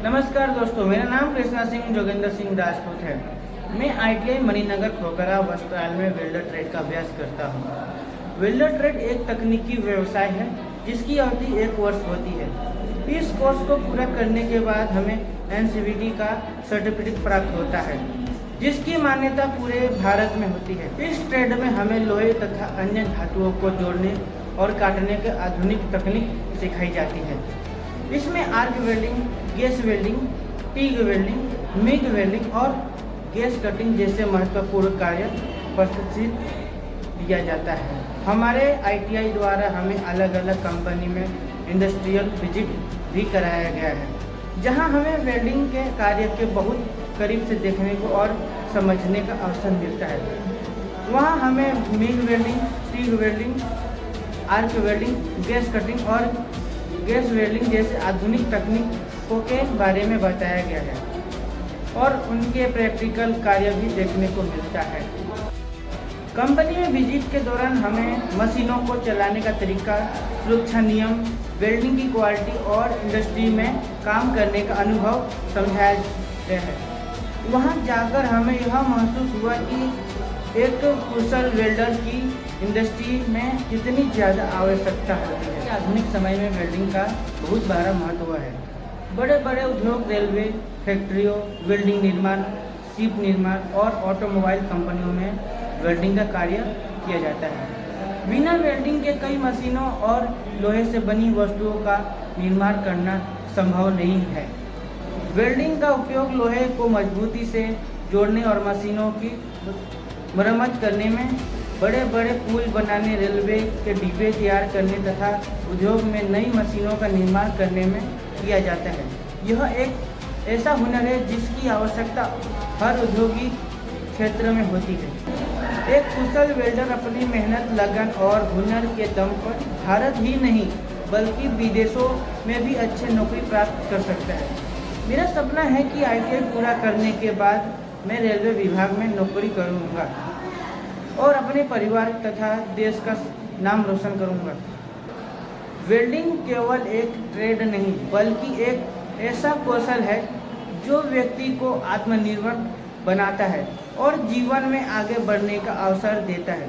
नमस्कार दोस्तों, मेरा नाम कृष्णा सिंह जोगिंदर सिंह राजपूत है। मैं ITI मणिनगर खोखरा वस्त्राल में वेल्डर ट्रेड का अभ्यास करता हूँ। वेल्डर ट्रेड एक तकनीकी व्यवसाय है जिसकी अवधि 1 वर्ष होती है। इस कोर्स को पूरा करने के बाद हमें NCVT का सर्टिफिकेट प्राप्त होता है, जिसकी मान्यता पूरे भारत में होती है। इस ट्रेड में हमें लोहे तथा अन्य धातुओं को जोड़ने और काटने की आधुनिक तकनीक सिखाई जाती है। इसमें arc welding, gas welding, TIG welding, MiG welding और गैस कटिंग जैसे महत्वपूर्ण कार्य प्रशिक्षित दिया जाता है। हमारे ITI द्वारा हमें अलग अलग कंपनी में इंडस्ट्रियल विजिट भी कराया गया है, जहां हमें वेल्डिंग के कार्य के बहुत करीब से देखने को और समझने का अवसर मिलता है। वहां हमें MiG welding, TIG welding, arc welding, gas cutting और गैस वेल्डिंग जैसे आधुनिक तकनीकों के बारे में बताया गया है और उनके प्रैक्टिकल कार्य भी देखने को मिलता है। कंपनी में विजिट के दौरान हमें मशीनों को चलाने का तरीका, सुरक्षा नियम, वेल्डिंग की क्वालिटी और इंडस्ट्री में काम करने का अनुभव समझाया गया है। वहां जाकर हमें यह महसूस हुआ कि एक कुशल वेल्डर की इंडस्ट्री में कितनी ज़्यादा आवश्यकता होती है। आधुनिक समय में वेल्डिंग का बहुत बड़ा महत्व है। बड़े बड़े उद्योग, रेलवे, फैक्ट्रियों, वेल्डिंग निर्माण, शिप निर्माण और ऑटोमोबाइल कंपनियों में वेल्डिंग का कार्य किया जाता है। बिना वेल्डिंग के कई मशीनों और लोहे से बनी वस्तुओं का निर्माण करना संभव नहीं है। वेल्डिंग का उपयोग लोहे को मजबूती से जोड़ने और मशीनों की मरम्मत करने में, बड़े बड़े पुल बनाने, रेलवे के डिब्बे तैयार करने तथा उद्योग में नई मशीनों का निर्माण करने में किया जाता है। यह एक ऐसा हुनर है जिसकी आवश्यकता हर औद्योगिक क्षेत्र में होती है। एक कुशल वेल्डर अपनी मेहनत, लगन और हुनर के दम पर भारत ही नहीं बल्कि विदेशों में भी अच्छी नौकरी प्राप्त कर सकता है। मेरा सपना है कि ITI पूरा करने के बाद मैं रेलवे विभाग में नौकरी करूंगा और अपने परिवार तथा देश का नाम रोशन करूंगा। वेल्डिंग केवल एक ट्रेड नहीं बल्कि एक ऐसा कौशल है जो व्यक्ति को आत्मनिर्भर बनाता है और जीवन में आगे बढ़ने का अवसर देता है।